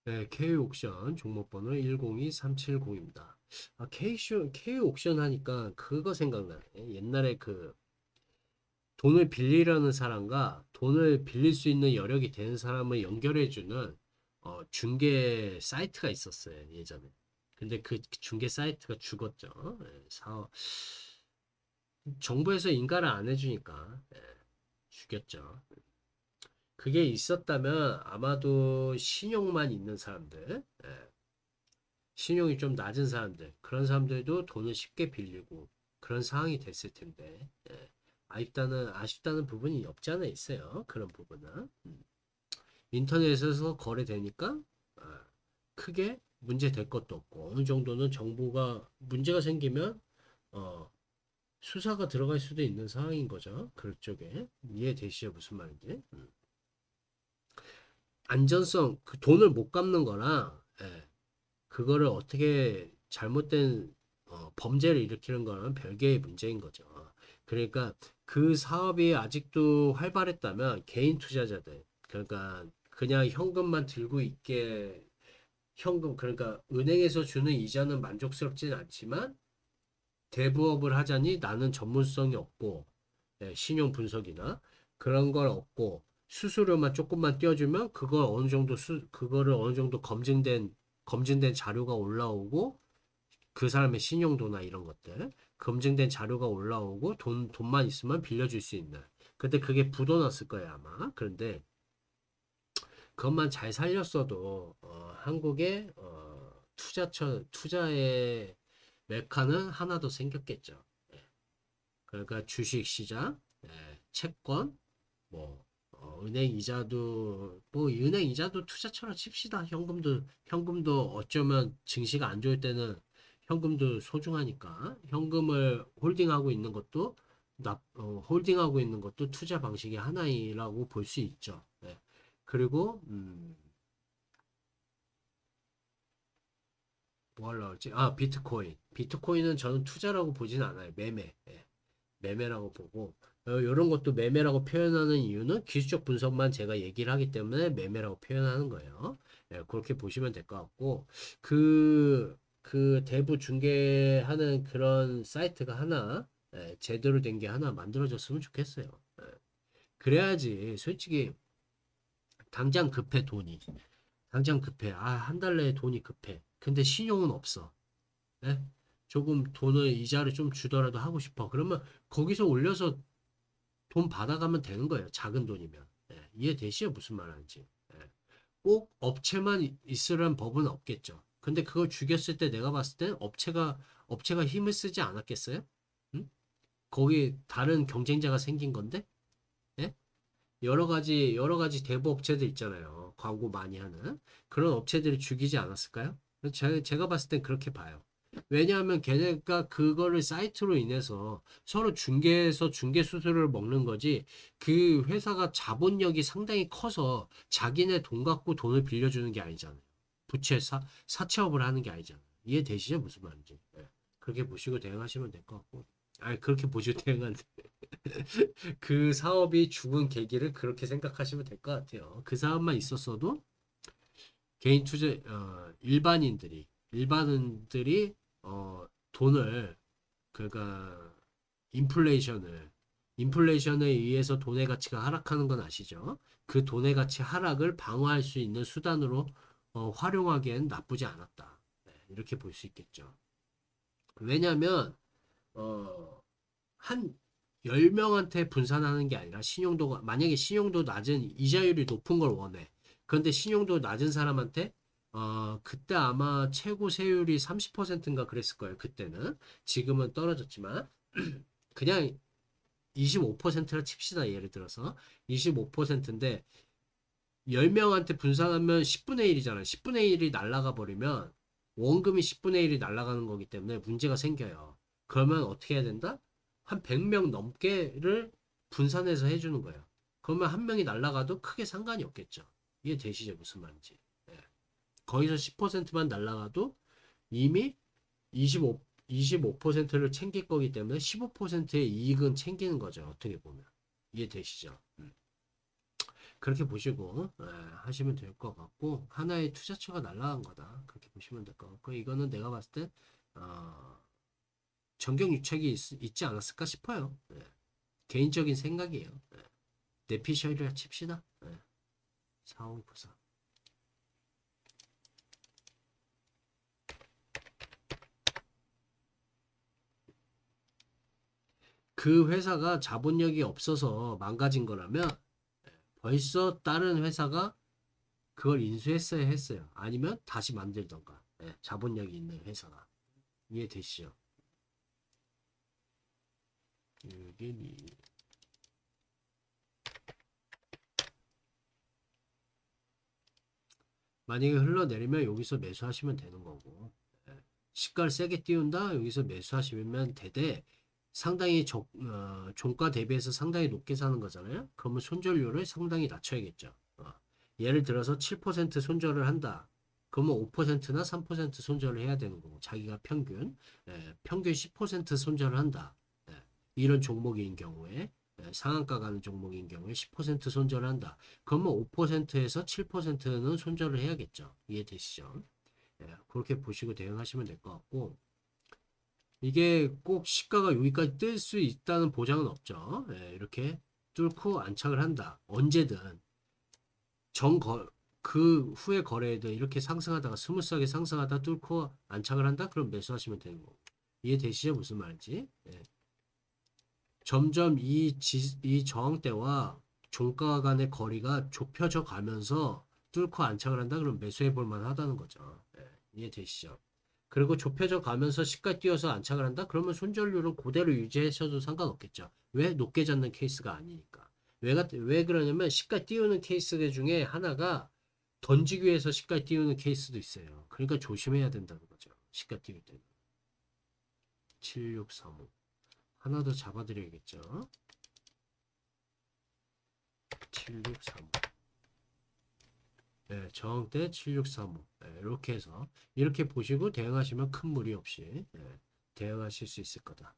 네, K옥션 종목번호 102370입니다. K옥션 하니까 그거 생각나네. 옛날에 그 돈을 빌리려는 사람과 돈을 빌릴 수 있는 여력이 되는 사람을 연결해주는 중개 사이트가 있었어요, 예전에. 근데 그 중개 사이트가 죽었죠. 예, 정부에서 인가를 안 해주니까 죽였죠. 그게 있었다면 아마도 신용만 있는 사람들, 신용이 좀 낮은 사람들, 그런 사람들도 돈을 쉽게 빌리고 그런 상황이 됐을 텐데, 아쉽다는 부분이 없지 않아 있어요. 그런 부분은. 인터넷에서 거래되니까, 아, 크게 문제 될 것도 없고, 어느 정도는 정부가 문제가 생기면, 어, 수사가 들어갈 수도 있는 상황인 거죠. 그쪽에. 이해되시죠? 무슨 말인지. 안전성, 그 돈을 못 갚는 거랑, 그거를 어떻게 잘못된 범죄를 일으키는 거는 별개의 문제인 거죠. 그러니까 그 사업이 아직도 활발했다면 개인 투자자들, 그러니까 그냥 현금만 들고 있게 현금, 그러니까 은행에서 주는 이자는 만족스럽지는 않지만 대부업을 하자니 나는 전문성이 없고 신용 분석이나 그런 걸 없고 수수료만 조금만 떼어주면 그거를 어느 정도 검증된 자료가 올라오고 그 사람의 신용도나 이런 것들 검증된 자료가 올라오고 돈만 있으면 빌려줄 수 있는. 근데 그게 부도났을 거예요 아마. 그런데 그것만 잘 살렸어도 한국의 투자의 메카는 하나 더 생겼겠죠. 그러니까 주식 시장, 채권, 뭐 은행 이자도 뭐 은행 이자도 투자처럼 칩시다. 현금도 어쩌면 증시가 안 좋을 때는 현금도 소중하니까 현금을 홀딩하고 있는 것도 투자 방식의 하나이라고 볼 수 있죠. 그리고 뭐 하려고 했지? 비트코인은 저는 투자라고 보진 않아요. 매매라고 보고 이런 것도 매매라고 표현하는 이유는 기술적 분석만 제가 얘기를 하기 때문에 매매라고 표현하는 거예요. 그렇게 보시면 될 것 같고 그 대부 중개하는 그런 사이트가 하나 제대로 된 게 하나 만들어졌으면 좋겠어요. 그래야지 솔직히 당장 급해 돈이 당장 급해 한 달 내에 돈이 급해 근데 신용은 없어. 예? 조금 돈을 이자를 좀 주더라도 하고 싶어. 그러면 거기서 올려서 돈 받아가면 되는 거예요. 작은 돈이면. 이해되시죠? 무슨 말 하는지. 꼭 업체만 있으란 법은 없겠죠. 근데 그걸 죽였을 때 내가 봤을 땐 업체가 힘을 쓰지 않았겠어요? 응? 거기 다른 경쟁자가 생긴 건데? 예? 여러 가지 대부 업체들 있잖아요. 광고 많이 하는. 그런 업체들이 죽이지 않았을까요? 제가 봤을 땐 그렇게 봐요. 왜냐하면 걔네가 그거를 사이트로 인해서 서로 중개해서 중개 수수료를 먹는 거지 그 회사가 자본력이 상당히 커서 자기네 돈 갖고 돈을 빌려주는 게 아니잖아요. 사채업을 하는 게 아니잖아요. 이해되시죠? 무슨 말인지. 그렇게 보시고 대응하시면 될 것 같고. 아니, 그렇게 보시고 대응한 그 사업이 죽은 계기를 그렇게 생각하시면 될 것 같아요. 그 사업만 있었어도 개인 투자 일반인들이 돈을 그러니까 인플레이션을 인플레이션에 의해서 돈의 가치가 하락하는 건 아시죠? 그 돈의 가치 하락을 방어할 수 있는 수단으로 활용하기엔 나쁘지 않았다. 이렇게 볼 수 있겠죠. 왜냐하면 한 10명한테 분산하는 게 아니라 만약에 신용도 낮은 이자율이 높은 걸 원해. 그런데 신용도 낮은 사람한테 그때 아마 최고 세율이 30%인가 그랬을 거예요. 그때는. 지금은 떨어졌지만 그냥 25%라 칩시다. 예를 들어서 25%인데 10명한테 분산하면 10분의 1이잖아요. 10분의 1이 날아가 버리면 원금이 10분의 1이 날아가는 거기 때문에 문제가 생겨요. 그러면 어떻게 해야 된다? 한 100명 넘게를 분산해서 해주는 거예요. 그러면 한 명이 날아가도 크게 상관이 없겠죠. 이해되시죠? 무슨 말인지. 예. 거기서 10%만 날아가도 이미 25, 25%를 챙길 거기 때문에 15%의 이익은 챙기는 거죠. 어떻게 보면. 이해되시죠? 그렇게 보시고 하시면 될 것 같고, 하나의 투자처가 날라간 거다 그렇게 보시면 될 것 같고, 이거는 내가 봤을 때 정경유착이 있지 않았을까 싶어요. 개인적인 생각이에요. 내피셜이라 칩시다. 4594. 그 회사가 자본력이 없어서 망가진 거라면 벌써 다른 회사가 그걸 인수했어야 했어요. 아니면 다시 만들던가. 자본력이 있는 회사가. 이해되시죠? 이게 만약에 흘러내리면 여기서 매수하시면 되는 거고, 시가를 세게 띄운다 여기서 매수하시면 되되, 상당히 종가 대비해서 상당히 높게 사는 거잖아요. 그러면 손절료를 상당히 낮춰야겠죠. 예를 들어서 7% 손절을 한다. 그러면 5%나 3% 손절을 해야 되는 거고, 자기가 평균 10% 손절을 한다. 이런 종목인 경우에, 상한가 가는 종목인 경우에 10% 손절을 한다. 그러면 5%에서 7%는 손절을 해야겠죠. 이해되시죠? 그렇게 보시고 대응하시면 될 것 같고, 이게 꼭 시가가 여기까지 뜰 수 있다는 보장은 없죠. 이렇게 뚫고 안착을 한다. 언제든 그 후에 거래에도 이렇게 상승하다가 스무스하게 상승하다 뚫고 안착을 한다. 그럼 매수하시면 되는 거고. 이해되시죠? 무슨 말인지? 점점 이 저항대와 종가 간의 거리가 좁혀져 가면서 뚫고 안착을 한다. 그럼 매수해 볼 만하다는 거죠. 이해되시죠? 그리고 좁혀져 가면서 시가 뛰어서 안착을 한다? 그러면 손절률은 그대로 유지하셔도 상관없겠죠. 왜? 높게 잡는 케이스가 아니니까. 왜 그러냐면 시가 띄우는 케이스 중에 하나가 던지기 위해서 시가 띄우는 케이스도 있어요. 그러니까 조심해야 된다는 거죠. 시가 띄울 때는. 7635. 하나 더 잡아드려야겠죠. 7635. 네, 저항대 7635. 네, 이렇게 해서 이렇게 보시고 대응하시면 큰 무리 없이 대응하실 수 있을 거다.